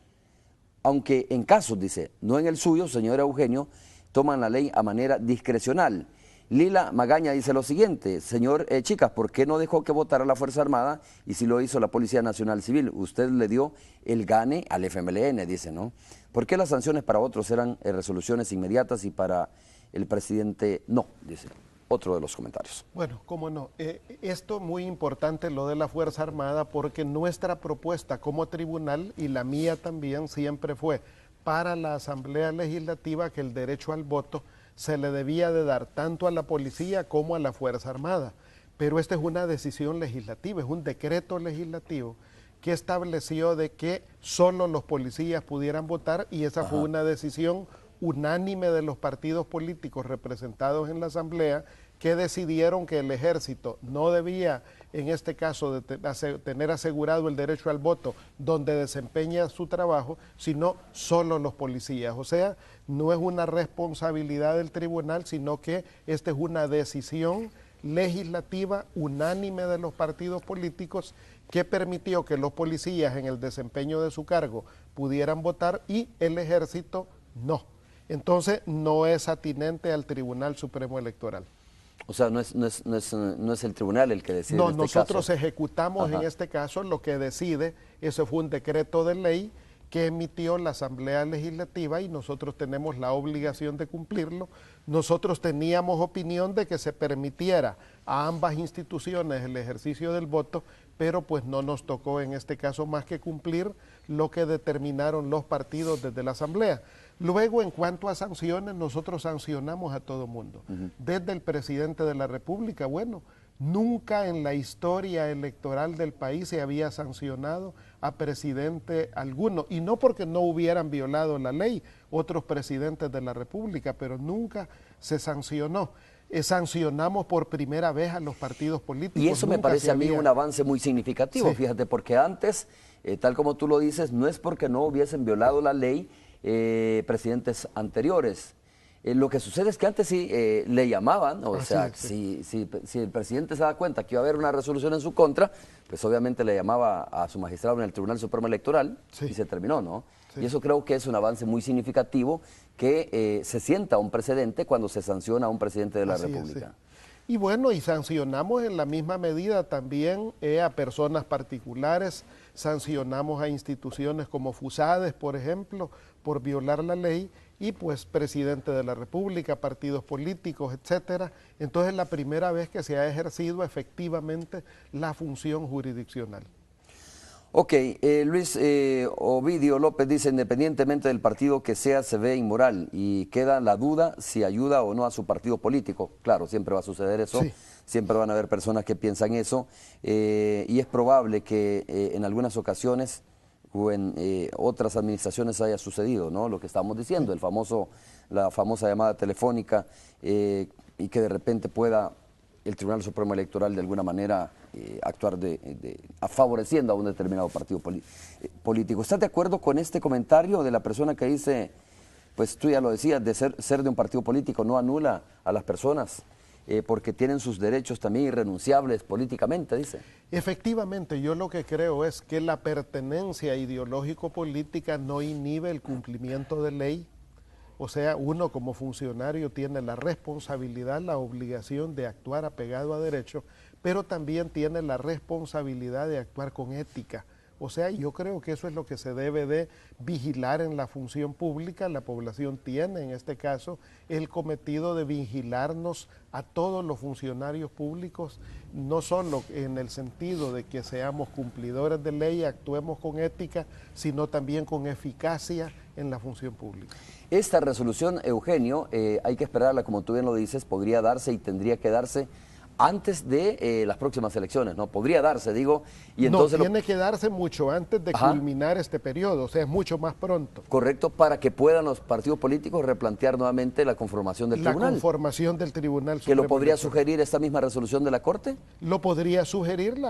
dice, no en el suyo, señor Eugenio, toman la ley a manera discrecional. Lila Magaña dice lo siguiente: señor Chicas, ¿por qué no dejó que votara la Fuerza Armada y si lo hizo la Policía Nacional Civil? Usted le dio el gane al FMLN, dice, ¿no? ¿Por qué las sanciones para otros eran resoluciones inmediatas y para el presidente no? Dice otro de los comentarios. Bueno, cómo no. Esto muy importante lo de la Fuerza Armada, porque nuestra propuesta como tribunal y la mía también siempre fue para la Asamblea Legislativa que el derecho al voto se le debía de dar tanto a la policía como a la Fuerza Armada. Pero esta es una decisión legislativa, es un decreto legislativo que estableció de que solo los policías pudieran votar, y esa fue una decisión unánime de los partidos políticos representados en la Asamblea, que decidieron que el ejército no debía, en este caso, de tener asegurado el derecho al voto donde desempeña su trabajo, sino solo los policías. O sea, no es una responsabilidad del tribunal, sino que esta es una decisión legislativa unánime de los partidos políticos que permitió que los policías en el desempeño de su cargo pudieran votar y el ejército no. Entonces no es atinente al Tribunal Supremo Electoral. O sea, no es el tribunal el que decide. No, en este nosotros caso ejecutamos en este caso lo que decide. Ese fue un decreto de ley que emitió la Asamblea Legislativa y nosotros tenemos la obligación de cumplirlo. Nosotros teníamos opinión de que se permitiera a ambas instituciones el ejercicio del voto, pero pues no nos tocó en este caso más que cumplir lo que determinaron los partidos desde la Asamblea. Luego, en cuanto a sanciones, nosotros sancionamos a todo mundo. Desde el presidente de la República, bueno, nunca en la historia electoral del país se había sancionado a presidente alguno, y no porque no hubieran violado la ley otros presidentes de la República, pero nunca se sancionó. Sancionamos por primera vez a los partidos políticos. Y eso me parece a mí un avance muy significativo, fíjate, porque antes, tal como tú lo dices, no es porque no hubiesen violado la ley presidentes anteriores. Lo que sucede es que antes sí le llamaban, o sea, si el presidente se da cuenta que iba a haber una resolución en su contra, pues obviamente le llamaba a su magistrado en el Tribunal Supremo Electoral y se terminó, ¿no? Y eso creo que es un avance muy significativo, que se sienta un precedente cuando se sanciona a un presidente de la República. Y bueno, y sancionamos en la misma medida también a personas particulares, sancionamos a instituciones como FUSADES, por ejemplo, por violar la ley, y pues presidente de la República, partidos políticos, etcétera. Entonces es la primera vez que se ha ejercido efectivamente la función jurisdiccional. Ok, Luis Ovidio López dice: independientemente del partido que sea, se ve inmoral y queda la duda si ayuda o no a su partido político. Claro, siempre va a suceder eso, siempre van a haber personas que piensan eso, y es probable que en algunas ocasiones o en otras administraciones haya sucedido, ¿no? Lo que estamos diciendo, la famosa llamada telefónica, y que de repente pueda el Tribunal Supremo Electoral de alguna manera actuar favoreciendo a un determinado partido político. ¿Estás de acuerdo con este comentario de la persona que dice, pues tú ya lo decías, de ser de un partido político no anula a las personas porque tienen sus derechos también irrenunciables políticamente, dice? Efectivamente, yo lo que creo es que la pertenencia ideológico-política no inhibe el cumplimiento de ley. O sea, uno como funcionario tiene la responsabilidad, la obligación de actuar apegado a derecho, pero también tiene la responsabilidad de actuar con ética. O sea, yo creo que eso es lo que se debe de vigilar en la función pública. La población tiene, en este caso, el cometido de vigilarnos a todos los funcionarios públicos, no solo en el sentido de que seamos cumplidores de ley, actuemos con ética, sino también con eficacia en la función pública. Esta resolución, Eugenio, hay que esperarla, como tú bien lo dices, podría darse y tendría que darse antes de las próximas elecciones, ¿no? Podría darse, digo, y entonces... No, tiene que darse mucho antes de culminar este periodo, o sea, es mucho más pronto. Correcto, para que puedan los partidos políticos replantear nuevamente la conformación del tribunal. La conformación del Tribunal Supremo. ¿Que lo podría Electoral sugerir esta misma resolución de la Corte? Lo podría sugerir,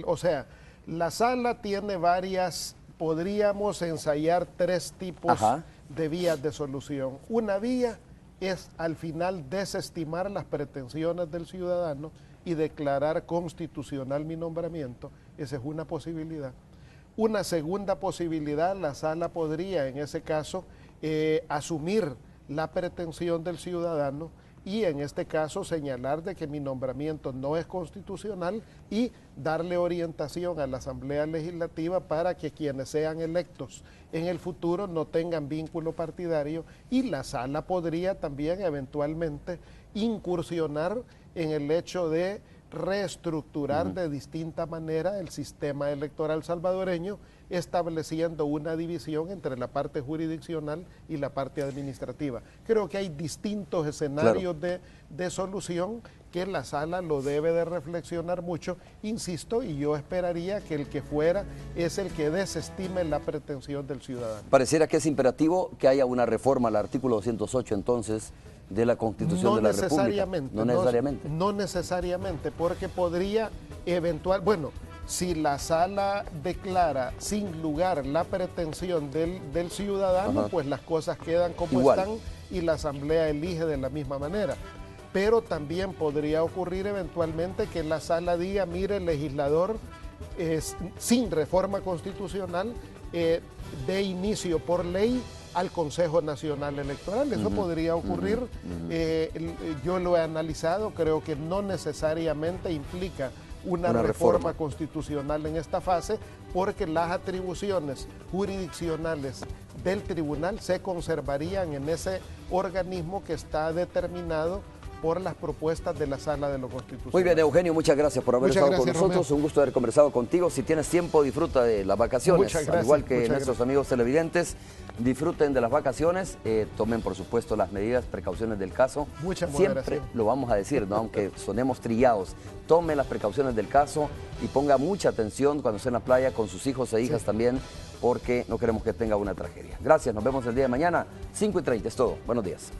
o sea, la sala tiene varias... Podríamos ensayar tres tipos de vías de solución. Una vía es al final desestimar las pretensiones del ciudadano y declarar constitucional mi nombramiento. Esa es una posibilidad. Una segunda posibilidad, la sala podría en ese caso asumir la pretensión del ciudadano y en este caso señalar de que mi nombramiento no es constitucional y darle orientación a la Asamblea Legislativa para que quienes sean electos en el futuro no tengan vínculo partidario, y la sala podría también eventualmente incursionar en el hecho de reestructurar de distinta manera el sistema electoral salvadoreño, estableciendo una división entre la parte jurisdiccional y la parte administrativa. Creo que hay distintos escenarios de solución que la sala lo debe de reflexionar mucho, insisto, y yo esperaría que el que fuera es el que desestime la pretensión del ciudadano. Pareciera que es imperativo que haya una reforma al artículo 208 entonces de la Constitución de la República. No necesariamente. No necesariamente, porque podría bueno, si la sala declara sin lugar la pretensión del ciudadano, pues las cosas quedan como están y la Asamblea elige de la misma manera. Pero también podría ocurrir eventualmente que la sala diga, mire, el legislador sin reforma constitucional de inicio por ley al Consejo Nacional Electoral. Eso podría ocurrir. Yo lo he analizado, creo que no necesariamente implica una reforma constitucional en esta fase, porque las atribuciones jurisdiccionales del tribunal se conservarían en ese organismo que está determinado por las propuestas de la Sala de lo Constitucional. Muy bien, Eugenio, muchas gracias por haber estado con nosotros. Romeo. Un gusto haber conversado contigo. Si tienes tiempo, disfruta de las vacaciones. Al igual que nuestros amigos televidentes, disfruten de las vacaciones. Tomen, por supuesto, las medidas, precauciones del caso. Siempre lo vamos a decir, ¿no? Aunque sonemos trillados. Tome las precauciones del caso y ponga mucha atención cuando esté en la playa con sus hijos e hijas también, porque no queremos que tenga una tragedia. Gracias, nos vemos el día de mañana, 5:30 es todo. Buenos días.